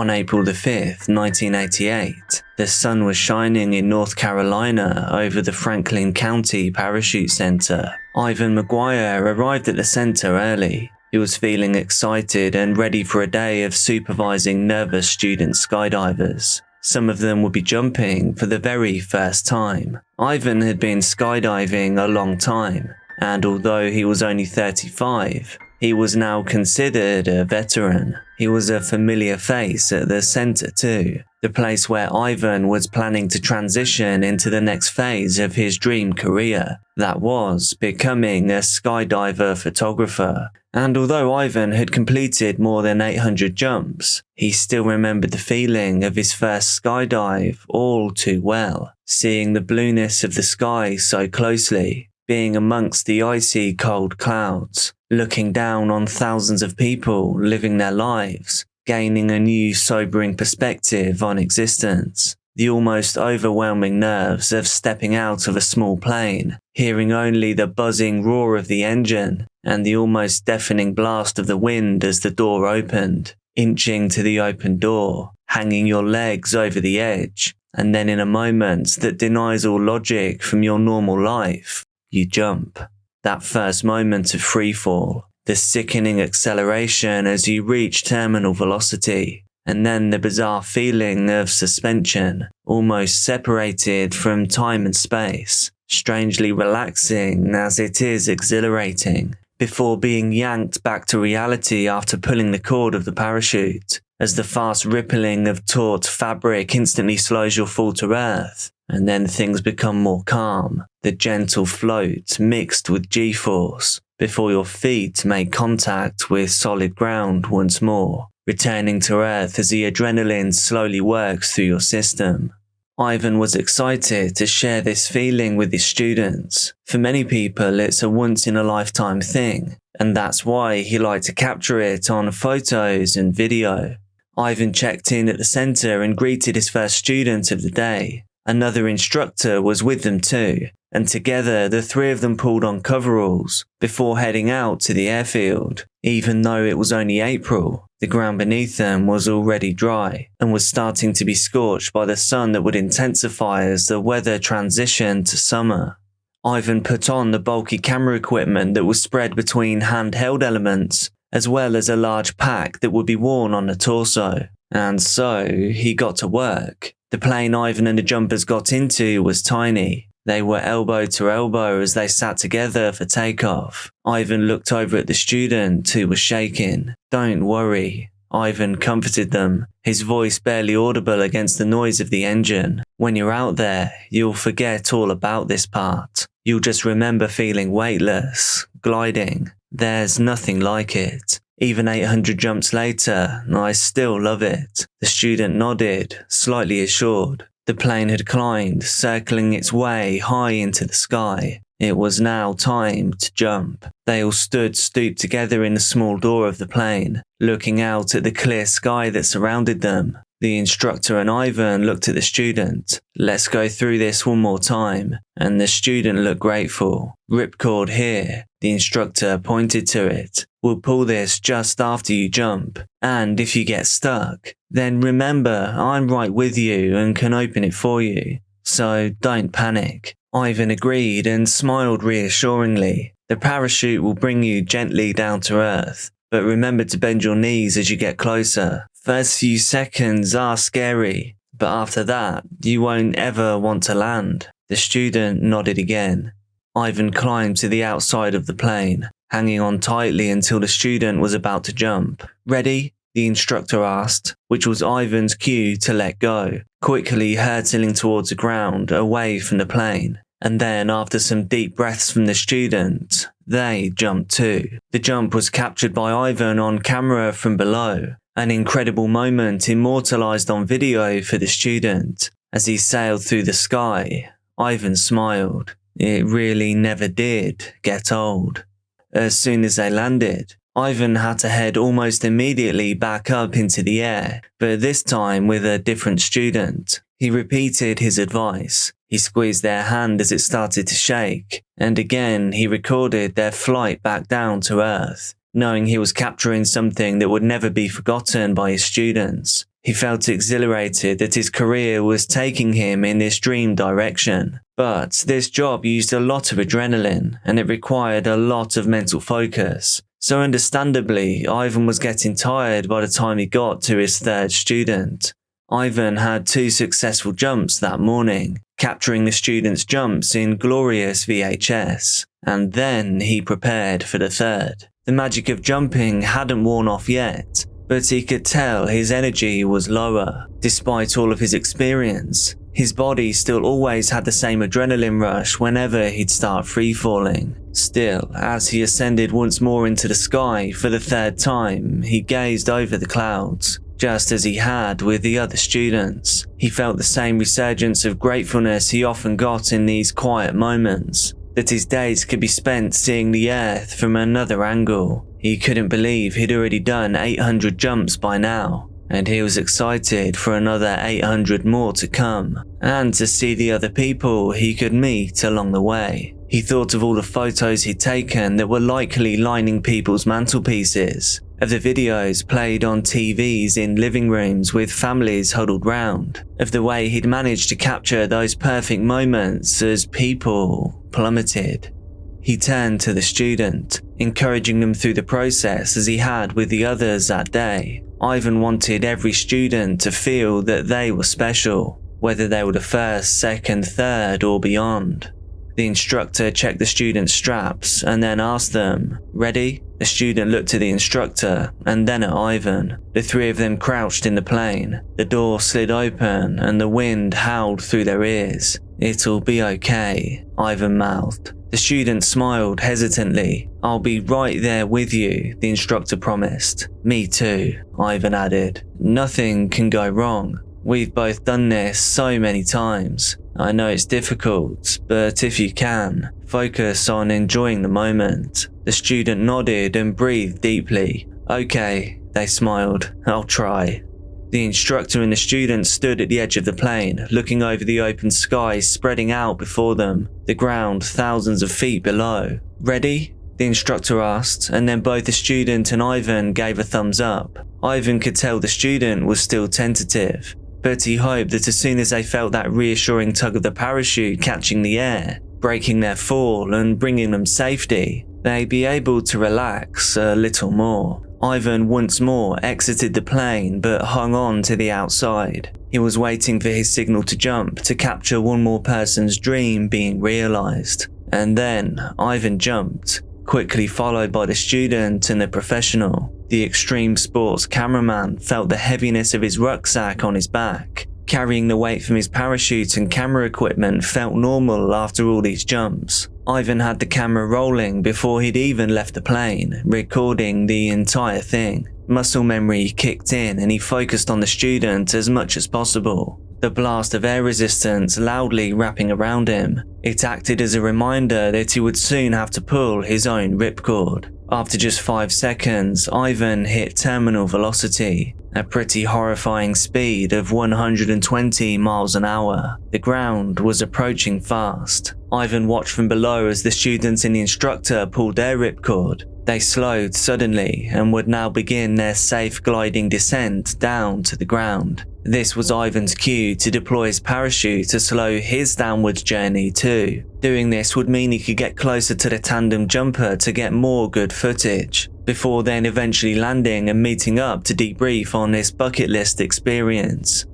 On April the 5th, 1988, the sun was shining in North Carolina over the Franklin County Parachute Center. Ivan McGuire arrived at the center early. He was feeling excited and ready for a day of supervising nervous student skydivers. Some of them would be jumping for the very first time. Ivan had been skydiving a long time, and although he was only 35, he was now considered a veteran. He was a familiar face at the center too, the place where Ivan was planning to transition into the next phase of his dream career, that was becoming a skydiver photographer. And although Ivan had completed more than 800 jumps, he still remembered the feeling of his first skydive all too well, seeing the blueness of the sky so closely, being amongst the icy cold clouds, looking down on thousands of people living their lives, gaining a new sobering perspective on existence. The almost overwhelming nerves of stepping out of a small plane, hearing only the buzzing roar of the engine and the almost deafening blast of the wind as the door opened, inching to the open door, hanging your legs over the edge, and then in a moment that denies all logic from your normal life, you jump. That first moment of freefall, the sickening acceleration as you reach terminal velocity, and then the bizarre feeling of suspension, almost separated from time and space, strangely relaxing as it is exhilarating, before being yanked back to reality after pulling the cord of the parachute, as the fast rippling of taut fabric instantly slows your fall to earth. And then things become more calm, the gentle float mixed with G-force, before your feet make contact with solid ground once more, returning to earth as the adrenaline slowly works through your system. Ivan was excited to share this feeling with his students. For many people, it's a once-in-a-lifetime thing, and that's why he liked to capture it on photos and video. Ivan checked in at the center and greeted his first student of the day. Another instructor was with them too, and together the three of them pulled on coveralls before heading out to the airfield. Even though it was only April, the ground beneath them was already dry and was starting to be scorched by the sun that would intensify as the weather transitioned to summer. Ivan put on the bulky camera equipment that was spread between handheld elements, as well as a large pack that would be worn on the torso. And so he got to work. The plane Ivan and the jumpers got into was tiny. They were elbow to elbow as they sat together for takeoff. Ivan looked over at the student who was shaking. "Don't worry," Ivan comforted them, his voice barely audible against the noise of the engine. "When you're out there, you'll forget all about this part. You'll just remember feeling weightless, gliding. There's nothing like it. Even 800 jumps later, I still love it." The student nodded, slightly assured. The plane had climbed, circling its way high into the sky. It was now time to jump. They all stood stooped together in the small door of the plane, looking out at the clear sky that surrounded them. The instructor and Ivan looked at the student. "Let's go through this one more time." And the student looked grateful. "Ripcord here." The instructor pointed to it. "We'll pull this just after you jump. And if you get stuck, then remember I'm right with you and can open it for you. So don't panic." Ivan agreed and smiled reassuringly. "The parachute will bring you gently down to earth, but remember to bend your knees as you get closer. First few seconds are scary, but after that, you won't ever want to land." The student nodded again. Ivan climbed to the outside of the plane, hanging on tightly until the student was about to jump. "Ready?" the instructor asked, which was Ivan's cue to let go, quickly hurtling towards the ground, away from the plane. And then, after some deep breaths from the student, they jumped too. The jump was captured by Ivan on camera from below, an incredible moment immortalized on video for the student. As he sailed through the sky, Ivan smiled. It really never did get old. As soon as they landed, Ivan had to head almost immediately back up into the air, but this time with a different student. He repeated his advice. He squeezed their hand as it started to shake, and again he recorded their flight back down to earth, knowing he was capturing something that would never be forgotten by his students. He felt exhilarated that his career was taking him in this dream direction. But this job used a lot of adrenaline and it required a lot of mental focus. So understandably, Ivan was getting tired by the time he got to his third student. Ivan had 2 successful jumps that morning, capturing the students' jumps in glorious VHS, and then he prepared for the third. The magic of jumping hadn't worn off yet, but he could tell his energy was lower. Despite all of his experience, his body still always had the same adrenaline rush whenever he'd start free-falling. Still, as he ascended once more into the sky for the third time, he gazed over the clouds. Just as he had with the other students, he felt the same resurgence of gratefulness he often got in these quiet moments, that his days could be spent seeing the earth from another angle. He couldn't believe he'd already done 800 jumps by now, and he was excited for another 800 more to come, and to see the other people he could meet along the way. He thought of all the photos he'd taken that were likely lining people's mantelpieces, of the videos played on TVs in living rooms with families huddled round, of the way he'd managed to capture those perfect moments as people plummeted. He turned to the student, encouraging them through the process as he had with the others that day. Ivan wanted every student to feel that they were special, whether they were the first, second, third, or beyond. The instructor checked the students' straps and then asked them, "Ready?" The student looked at the instructor and then at Ivan. The 3 of them crouched in the plane. The door slid open and the wind howled through their ears. "It'll be okay," Ivan mouthed. The student smiled hesitantly. "I'll be right there with you," the instructor promised. "Me too," Ivan added. "Nothing can go wrong. We've both done this so many times. I know it's difficult, but if you can, focus on enjoying the moment." The student nodded and breathed deeply. "Okay," they smiled. "I'll try." The instructor and the student stood at the edge of the plane, looking over the open sky spreading out before them, the ground thousands of feet below. "Ready?" the instructor asked, and then both the student and Ivan gave a thumbs up. Ivan could tell the student was still tentative, but he hoped that as soon as they felt that reassuring tug of the parachute catching the air, breaking their fall and bringing them safety, they'd be able to relax a little more. Ivan once more exited the plane but hung on to the outside. He was waiting for his signal to jump to capture one more person's dream being realized. And then Ivan jumped, quickly followed by the student and the professional. The extreme sports cameraman felt the heaviness of his rucksack on his back. Carrying the weight from his parachute and camera equipment felt normal after all these jumps. Ivan had the camera rolling before he'd even left the plane, recording the entire thing. Muscle memory kicked in and he focused on the student as much as possible. The blast of air resistance loudly wrapping around him. It acted as a reminder that he would soon have to pull his own ripcord. After just 5 seconds, Ivan hit terminal velocity, a pretty horrifying speed of 120 miles an hour. The ground was approaching fast. Ivan watched from below as the students and the instructor pulled their ripcord. They slowed suddenly and would now begin their safe gliding descent down to the ground. This was Ivan's cue to deploy his parachute to slow his downwards journey too. Doing this would mean he could get closer to the tandem jumper to get more good footage, before then eventually landing and meeting up to debrief on this bucket list experience.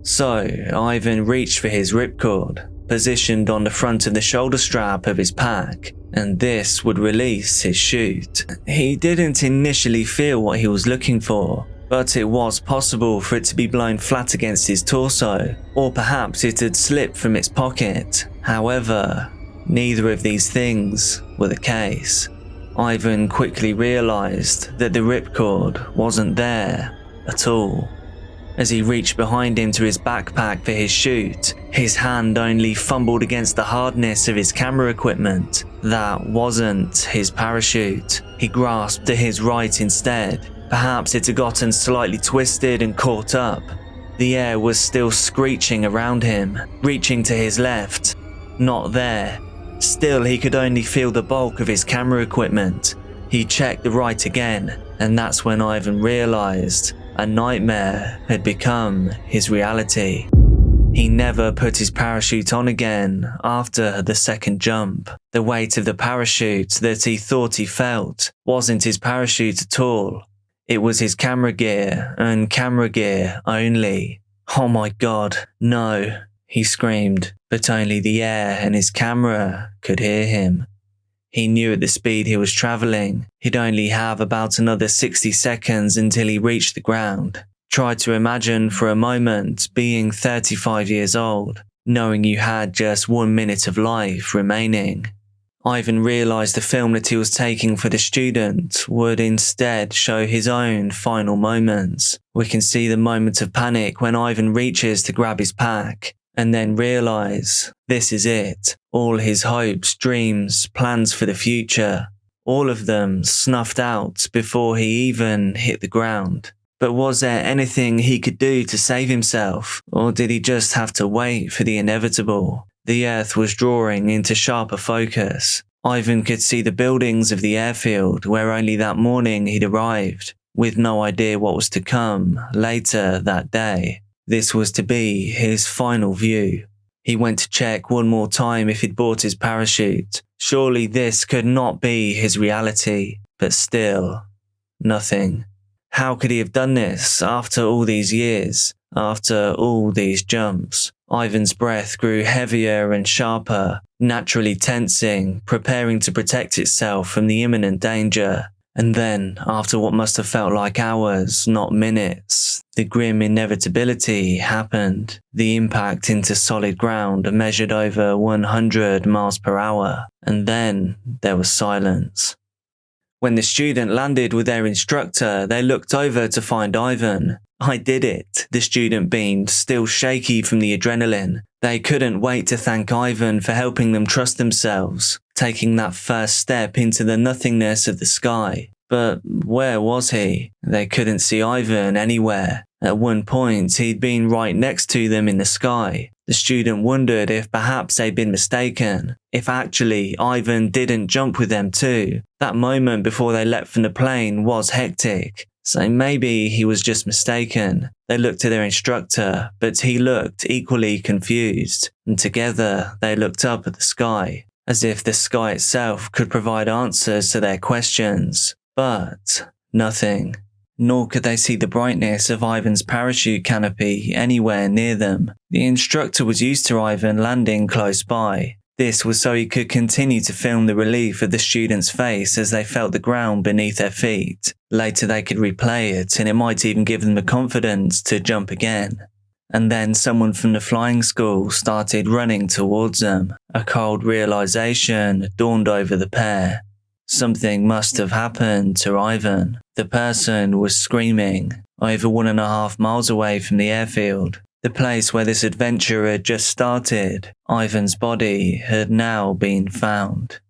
So, Ivan reached for his ripcord, positioned on the front of the shoulder strap of his pack, and this would release his chute. He didn't initially feel what he was looking for, but it was possible for it to be blown flat against his torso, or perhaps it had slipped from its pocket. However, neither of these things were the case. Ivan quickly realized that the ripcord wasn't there at all. As he reached behind him to his backpack for his chute, his hand only fumbled against the hardness of his camera equipment. That wasn't his parachute. He grasped to his right instead. Perhaps it had gotten slightly twisted and caught up. The air was still screeching around him, reaching to his left. Not there. Still, he could only feel the bulk of his camera equipment. He checked the right again, and that's when Ivan realized A nightmare had become his reality. He never put his parachute on again after the second jump. The weight of the parachute that he thought he felt wasn't his parachute at all. It was his camera gear, and camera gear only. "Oh my God, no," he screamed, but only the air and his camera could hear him. He knew at the speed he was travelling, he'd only have about another 60 seconds until he reached the ground. Tried to imagine for a moment being 35 years old, knowing you had just 1 minute of life remaining. Ivan realised the film that he was taking for the student would instead show his own final moments. We can see the moment of panic when Ivan reaches to grab his pack, and then realise this is it. All his hopes, dreams, plans for the future, all of them snuffed out before he even hit the ground. But was there anything he could do to save himself, or did he just have to wait for the inevitable? The earth was drawing into sharper focus. Ivan could see the buildings of the airfield where only that morning he'd arrived, with no idea what was to come later that day. This was to be his final view. He went to check one more time if he'd bought his parachute. Surely this could not be his reality, but still, nothing. How could he have done this after all these years, after all these jumps? Ivan's breath grew heavier and sharper, naturally tensing, preparing to protect itself from the imminent danger. And then, after what must have felt like hours, not minutes, the grim inevitability happened. The impact into solid ground measured over 100 miles per hour, and then there was silence. When the student landed with their instructor, they looked over to find Ivan. "I did it," the student beamed, still shaky from the adrenaline. They couldn't wait to thank Ivan for helping them trust themselves, taking that first step into the nothingness of the sky. But where was he? They couldn't see Ivan anywhere. At one point, he'd been right next to them in the sky. The student wondered if perhaps they'd been mistaken, if actually Ivan didn't jump with them too. That moment before they leapt from the plane was hectic, so maybe he was just mistaken. They looked to their instructor, but he looked equally confused, and together they looked up at the sky, as if the sky itself could provide answers to their questions. But nothing. Nor could they see the brightness of Ivan's parachute canopy anywhere near them. The instructor was used to Ivan landing close by. This was so he could continue to film the relief of the student's face as they felt the ground beneath their feet. Later they could replay it, and it might even give them the confidence to jump again. And then someone from the flying school started running towards them. A cold realization dawned over the pair. Something must have happened to Ivan. The person was screaming, over 1.5 miles away from the airfield, the place where this adventure had just started. Ivan's body had now been found.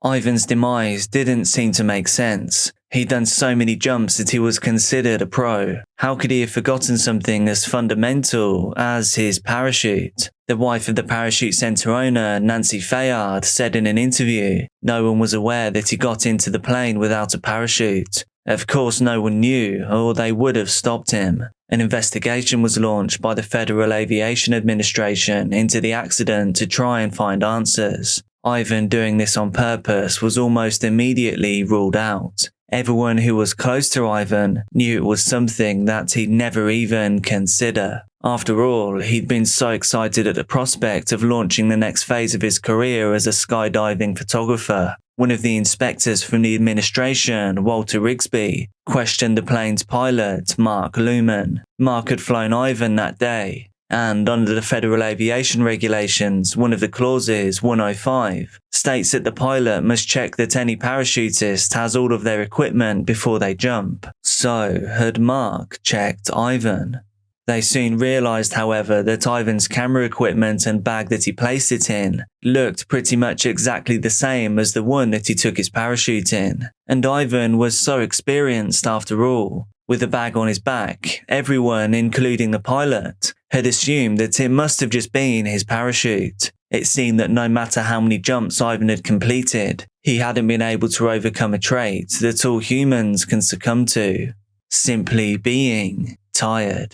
Ivan's demise didn't seem to make sense. He'd done so many jumps that he was considered a pro. How could he have forgotten something as fundamental as his parachute? The wife of the parachute center owner, Nancy Fayard, said in an interview, no one was aware that he got into the plane without a parachute. Of course no one knew, or they would have stopped him. An investigation was launched by the Federal Aviation Administration into the accident to try and find answers. Ivan doing this on purpose was almost immediately ruled out. Everyone who was close to Ivan knew it was something that he'd never even consider. After all, he'd been so excited at the prospect of launching the next phase of his career as a skydiving photographer. One of the inspectors from the administration, Walter Rigsby, questioned the plane's pilot, Mark Luhmann. Mark had flown Ivan that day, and under the Federal Aviation Regulations, one of the clauses, 105, states that the pilot must check that any parachutist has all of their equipment before they jump. So had Mark checked Ivan. They soon realised, however, that Ivan's camera equipment and bag that he placed it in looked pretty much exactly the same as the one that he took his parachute in. And Ivan was so experienced after all. With the bag on his back, everyone, including the pilot, had assumed that it must have just been his parachute. It seemed that no matter how many jumps Ivan had completed, he hadn't been able to overcome a trait that all humans can succumb to: simply being tired.